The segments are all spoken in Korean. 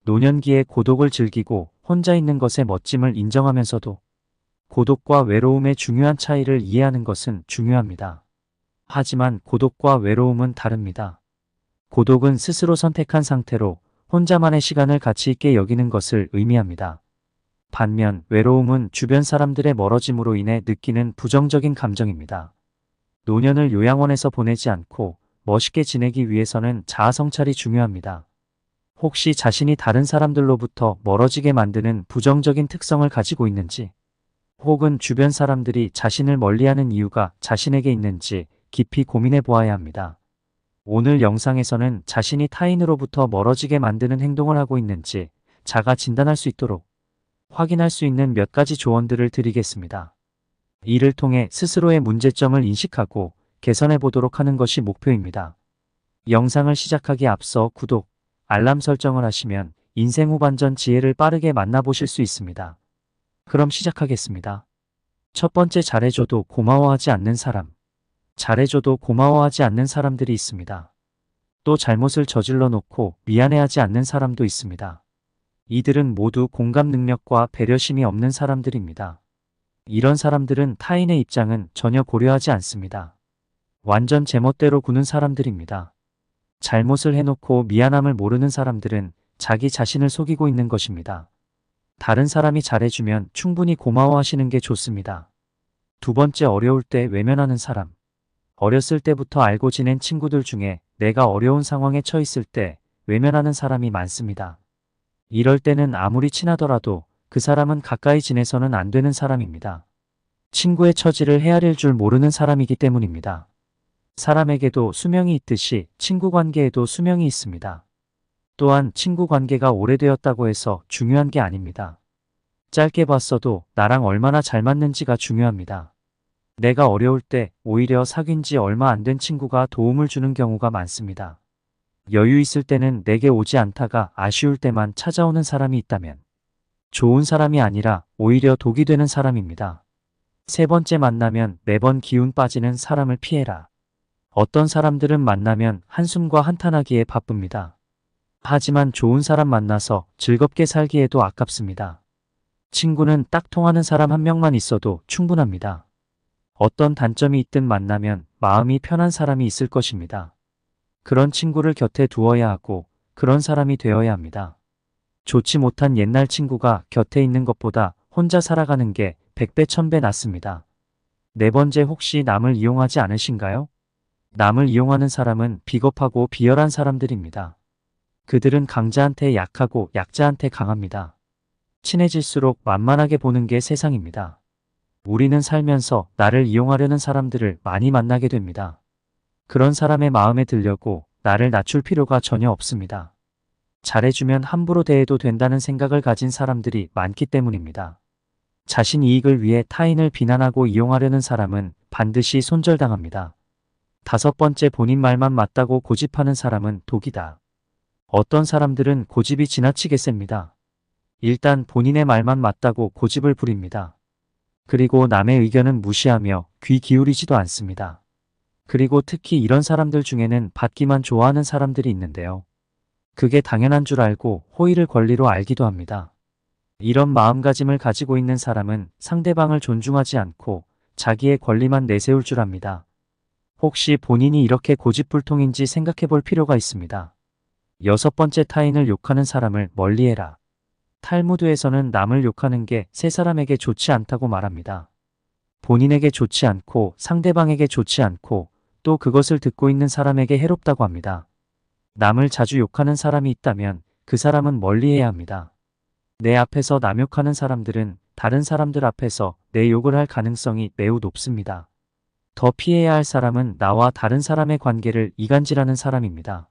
노년기에 고독을 즐기고 혼자 있는 것의 멋짐을 인정하면서도 고독과 외로움의 중요한 차이를 이해하는 것은 중요합니다. 하지만 고독과 외로움은 다릅니다. 고독은 스스로 선택한 상태로 혼자만의 시간을 가치 있게 여기는 것을 의미합니다. 반면 외로움은 주변 사람들의 멀어짐으로 인해 느끼는 부정적인 감정입니다. 노년을 요양원에서 보내지 않고 멋있게 지내기 위해서는 자아 성찰이 중요합니다. 혹시 자신이 다른 사람들로부터 멀어지게 만드는 부정적인 특성을 가지고 있는지, 혹은 주변 사람들이 자신을 멀리하는 이유가 자신에게 있는지 깊이 고민해 보아야 합니다. 오늘 영상에서는 자신이 타인으로부터 멀어지게 만드는 행동을 하고 있는지 자가 진단할 수 있도록 확인할 수 있는 몇 가지 조언들을 드리겠습니다. 이를 통해 스스로의 문제점을 인식하고 개선해 보도록 하는 것이 목표입니다. 영상을 시작하기에 앞서 구독, 알람 설정을 하시면 인생 후반전 지혜를 빠르게 만나보실 수 있습니다. 그럼 시작하겠습니다. 첫 번째, 잘해줘도 고마워하지 않는 사람. 잘해줘도 고마워하지 않는 사람들이 있습니다. 또 잘못을 저질러 놓고 미안해하지 않는 사람도 있습니다. 이들은 모두 공감 능력과 배려심이 없는 사람들입니다. 이런 사람들은 타인의 입장은 전혀 고려하지 않습니다. 완전 제멋대로 구는 사람들입니다. 잘못을 해놓고 미안함을 모르는 사람들은 자기 자신을 속이고 있는 것입니다. 다른 사람이 잘해주면 충분히 고마워하시는 게 좋습니다. 두 번째, 어려울 때 외면하는 사람. 어렸을 때부터 알고 지낸 친구들 중에 내가 어려운 상황에 처했을 때 외면하는 사람이 많습니다. 이럴 때는 아무리 친하더라도 그 사람은 가까이 지내서는 안 되는 사람입니다. 친구의 처지를 헤아릴 줄 모르는 사람이기 때문입니다. 사람에게도 수명이 있듯이 친구 관계에도 수명이 있습니다. 또한 친구 관계가 오래되었다고 해서 중요한 게 아닙니다. 짧게 봤어도 나랑 얼마나 잘 맞는지가 중요합니다. 내가 어려울 때 오히려 사귄 지 얼마 안 된 친구가 도움을 주는 경우가 많습니다. 여유 있을 때는 내게 오지 않다가 아쉬울 때만 찾아오는 사람이 있다면 좋은 사람이 아니라 오히려 독이 되는 사람입니다. 세 번째, 만나면 매번 기운 빠지는 사람을 피해라. 어떤 사람들은 만나면 한숨과 한탄하기에 바쁩니다. 하지만 좋은 사람 만나서 즐겁게 살기에도 아깝습니다. 친구는 딱 통하는 사람 한 명만 있어도 충분합니다. 어떤 단점이 있든 만나면 마음이 편한 사람이 있을 것입니다. 그런 친구를 곁에 두어야 하고 그런 사람이 되어야 합니다. 좋지 못한 옛날 친구가 곁에 있는 것보다 혼자 살아가는 게 100배 1000배 낫습니다. 네 번째, 혹시 남을 이용하지 않으신가요? 남을 이용하는 사람은 비겁하고 비열한 사람들입니다. 그들은 강자한테 약하고 약자한테 강합니다. 친해질수록 만만하게 보는 게 세상입니다. 우리는 살면서 나를 이용하려는 사람들을 많이 만나게 됩니다. 그런 사람의 마음에 들려고 나를 낮출 필요가 전혀 없습니다. 잘해주면 함부로 대해도 된다는 생각을 가진 사람들이 많기 때문입니다. 자신 이익을 위해 타인을 비난하고 이용하려는 사람은 반드시 손절당합니다. 다섯 번째, 본인 말만 맞다고 고집하는 사람은 독이다. 어떤 사람들은 고집이 지나치게 셉니다. 일단 본인의 말만 맞다고 고집을 부립니다. 그리고 남의 의견은 무시하며 귀 기울이지도 않습니다. 그리고 특히 이런 사람들 중에는 받기만 좋아하는 사람들이 있는데요. 그게 당연한 줄 알고 호의를 권리로 알기도 합니다. 이런 마음가짐을 가지고 있는 사람은 상대방을 존중하지 않고 자기의 권리만 내세울 줄 압니다. 혹시 본인이 이렇게 고집불통인지 생각해 볼 필요가 있습니다. 여섯 번째, 타인을 욕하는 사람을 멀리해라. 탈무드에서는 남을 욕하는 게 세 사람에게 좋지 않다고 말합니다. 본인에게 좋지 않고 상대방에게 좋지 않고 또 그것을 듣고 있는 사람에게 해롭다고 합니다. 남을 자주 욕하는 사람이 있다면 그 사람은 멀리해야 합니다. 내 앞에서 남 욕하는 사람들은 다른 사람들 앞에서 내 욕을 할 가능성이 매우 높습니다. 더 피해야 할 사람은 나와 다른 사람의 관계를 이간질하는 사람입니다.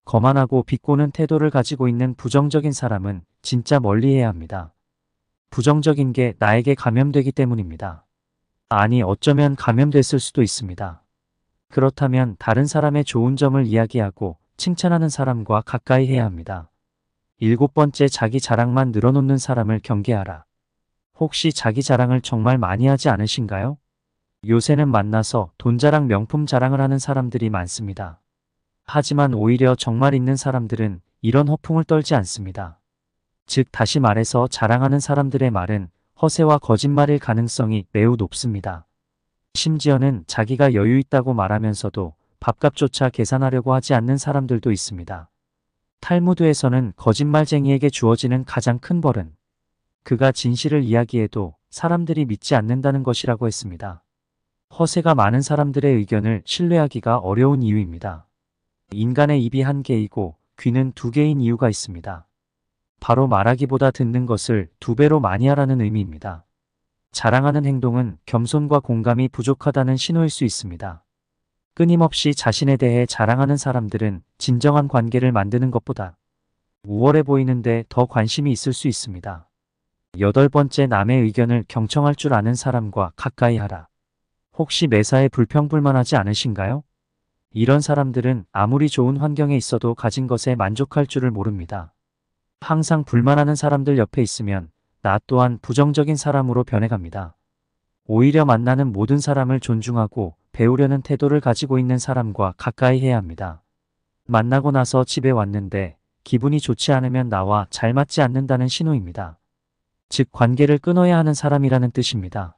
거만하고 비꼬는 태도를 가지고 있는 부정적인 사람은 진짜 멀리해야 합니다. 부정적인 게 나에게 감염되기 때문입니다. 아니, 어쩌면 감염됐을 수도 있습니다. 그렇다면 다른 사람의 좋은 점을 이야기하고 칭찬하는 사람과 가까이 해야 합니다. 일곱 번째, 자기 자랑만 늘어놓는 사람을 경계하라. 혹시 자기 자랑을 정말 많이 하지 않으신가요? 요새는 만나서 돈 자랑, 명품 자랑을 하는 사람들이 많습니다. 하지만 오히려 정말 있는 사람들은 이런 허풍을 떨지 않습니다. 즉 다시 말해서 자랑하는 사람들의 말은 허세와 거짓말일 가능성이 매우 높습니다. 심지어는 자기가 여유 있다고 말하면서도 밥값조차 계산하려고 하지 않는 사람들도 있습니다. 탈무드에서는 거짓말쟁이에게 주어지는 가장 큰 벌은 그가 진실을 이야기해도 사람들이 믿지 않는다는 것이라고 했습니다. 허세가 많은 사람들의 의견을 신뢰하기가 어려운 이유입니다. 인간의 입이 한 개이고 귀는 두 개인 이유가 있습니다. 바로 말하기보다 듣는 것을 두 배로 많이 하라는 의미입니다. 자랑하는 행동은 겸손과 공감이 부족하다는 신호일 수 있습니다. 끊임없이 자신에 대해 자랑하는 사람들은 진정한 관계를 만드는 것보다 우월해 보이는데 더 관심이 있을 수 있습니다. 8번째, 남의 의견을 경청할 줄 아는 사람과 가까이 하라. 혹시 매사에 불평불만하지 않으신가요? 이런 사람들은 아무리 좋은 환경에 있어도 가진 것에 만족할 줄을 모릅니다. 항상 불만하는 사람들 옆에 있으면 나 또한 부정적인 사람으로 변해갑니다. 오히려 만나는 모든 사람을 존중하고 배우려는 태도를 가지고 있는 사람과 가까이 해야 합니다. 만나고 나서 집에 왔는데 기분이 좋지 않으면 나와 잘 맞지 않는다는 신호입니다. 즉 관계를 끊어야 하는 사람이라는 뜻입니다.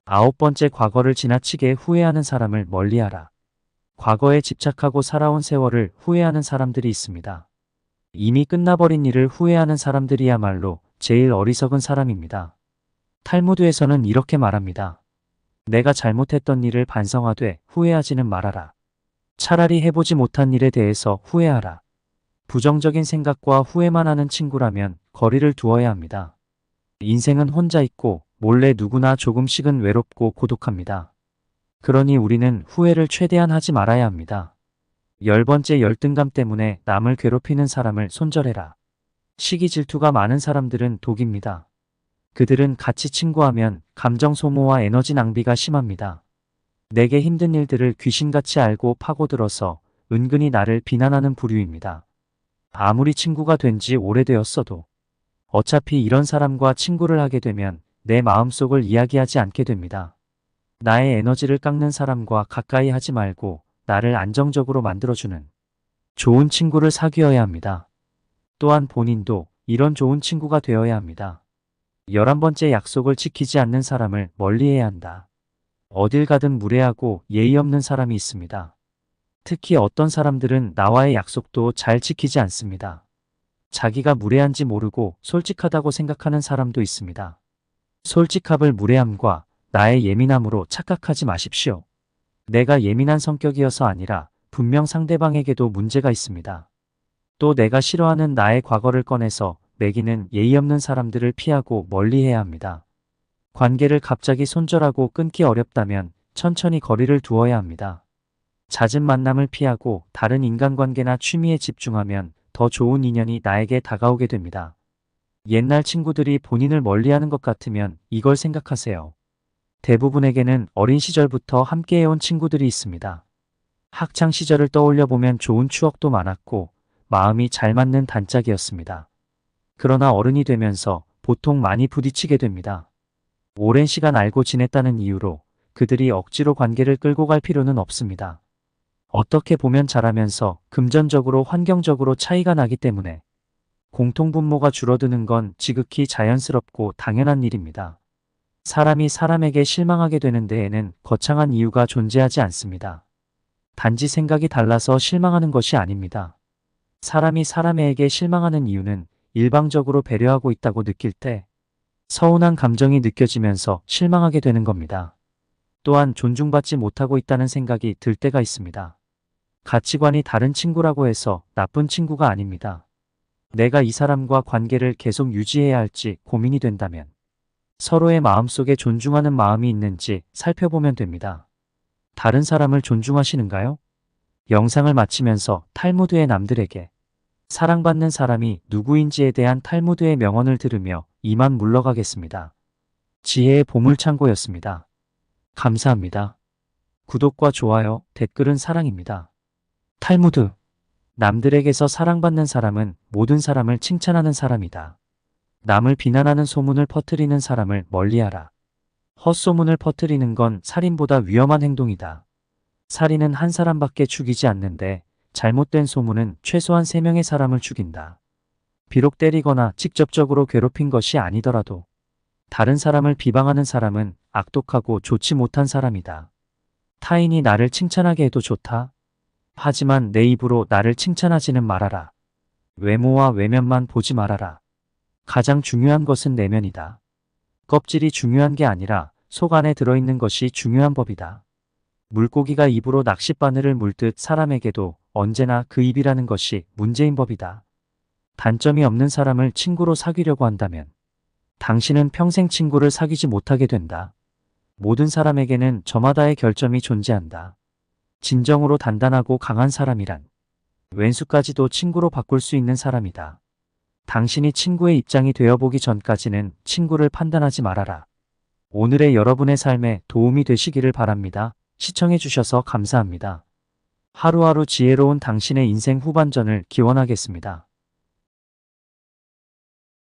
9번째, 과거를 지나치게 후회하는 사람을 멀리하라. 과거에 집착하고 살아온 세월을 후회하는 사람들이 있습니다. 이미 끝나버린 일을 후회하는 사람들이야말로 제일 어리석은 사람입니다. 탈무드에서는 이렇게 말합니다. 내가 잘못했던 일을 반성하되 후회하지는 말아라. 차라리 해보지 못한 일에 대해서 후회하라. 부정적인 생각과 후회만 하는 친구라면 거리를 두어야 합니다. 인생은 혼자 있고 몰래 누구나 조금씩은 외롭고 고독합니다. 그러니 우리는 후회를 최대한 하지 말아야 합니다. 10번째, 열등감 때문에 남을 괴롭히는 사람을 손절해라. 시기 질투가 많은 사람들은 독입니다. 그들은 같이 친구하면 감정 소모와 에너지 낭비가 심합니다. 내게 힘든 일들을 귀신같이 알고 파고들어서 은근히 나를 비난하는 부류입니다. 아무리 친구가 된 지 오래되었어도 어차피 이런 사람과 친구를 하게 되면 내 마음속을 이야기하지 않게 됩니다. 나의 에너지를 깎는 사람과 가까이 하지 말고 나를 안정적으로 만들어주는 좋은 친구를 사귀어야 합니다. 또한 본인도 이런 좋은 친구가 되어야 합니다. 11번째, 약속을 지키지 않는 사람을 멀리해야 한다. 어딜 가든 무례하고 예의 없는 사람이 있습니다. 특히 어떤 사람들은 나와의 약속도 잘 지키지 않습니다. 자기가 무례한지 모르고 솔직하다고 생각하는 사람도 있습니다. 솔직함을 무례함과 나의 예민함으로 착각하지 마십시오. 내가 예민한 성격이어서 아니라 분명 상대방에게도 문제가 있습니다. 또 내가 싫어하는 나의 과거를 꺼내서 매기는 예의 없는 사람들을 피하고 멀리해야 합니다. 관계를 갑자기 손절하고 끊기 어렵다면 천천히 거리를 두어야 합니다. 잦은 만남을 피하고 다른 인간관계나 취미에 집중하면 더 좋은 인연이 나에게 다가오게 됩니다. 옛날 친구들이 본인을 멀리하는 것 같으면 이걸 생각하세요. 대부분에게는 어린 시절부터 함께해온 친구들이 있습니다. 학창 시절을 떠올려 보면 좋은 추억도 많았고 마음이 잘 맞는 단짝이었습니다. 그러나 어른이 되면서 보통 많이 부딪히게 됩니다. 오랜 시간 알고 지냈다는 이유로 그들이 억지로 관계를 끌고 갈 필요는 없습니다. 어떻게 보면 자라면서 금전적으로 환경적으로 차이가 나기 때문에 공통분모가 줄어드는 건 지극히 자연스럽고 당연한 일입니다. 사람이 사람에게 실망하게 되는 데에는 거창한 이유가 존재하지 않습니다. 단지 생각이 달라서 실망하는 것이 아닙니다. 사람이 사람에게 실망하는 이유는 일방적으로 배려하고 있다고 느낄 때 서운한 감정이 느껴지면서 실망하게 되는 겁니다. 또한 존중받지 못하고 있다는 생각이 들 때가 있습니다. 가치관이 다른 친구라고 해서 나쁜 친구가 아닙니다. 내가 이 사람과 관계를 계속 유지해야 할지 고민이 된다면 서로의 마음속에 존중하는 마음이 있는지 살펴보면 됩니다. 다른 사람을 존중하시는가요? 영상을 마치면서 탈무드의 남들에게 사랑받는 사람이 누구인지에 대한 탈무드의 명언을 들으며 이만 물러가겠습니다. 지혜의 보물창고였습니다. 감사합니다. 구독과 좋아요, 댓글은 사랑입니다. 탈무드. 남들에게서 사랑받는 사람은 모든 사람을 칭찬하는 사람이다. 남을 비난하는 소문을 퍼뜨리는 사람을 멀리하라. 헛소문을 퍼뜨리는 건 살인보다 위험한 행동이다. 살인은 한 사람밖에 죽이지 않는데 잘못된 소문은 최소한 3명의 사람을 죽인다. 비록 때리거나 직접적으로 괴롭힌 것이 아니더라도 다른 사람을 비방하는 사람은 악독하고 좋지 못한 사람이다. 타인이 나를 칭찬하게 해도 좋다. 하지만 내 입으로 나를 칭찬하지는 말아라. 외모와 외면만 보지 말아라. 가장 중요한 것은 내면이다. 껍질이 중요한 게 아니라 속 안에 들어있는 것이 중요한 법이다. 물고기가 입으로 낚싯바늘을 물듯 사람에게도 언제나 그 입이라는 것이 문제인 법이다. 단점이 없는 사람을 친구로 사귀려고 한다면 당신은 평생 친구를 사귀지 못하게 된다. 모든 사람에게는 저마다의 결점이 존재한다. 진정으로 단단하고 강한 사람이란 왼수까지도 친구로 바꿀 수 있는 사람이다. 당신이 친구의 입장이 되어보기 전까지는 친구를 판단하지 말아라. 오늘의 여러분의 삶에 도움이 되시기를 바랍니다. 시청해주셔서 감사합니다. 하루하루 지혜로운 당신의 인생 후반전을 기원하겠습니다.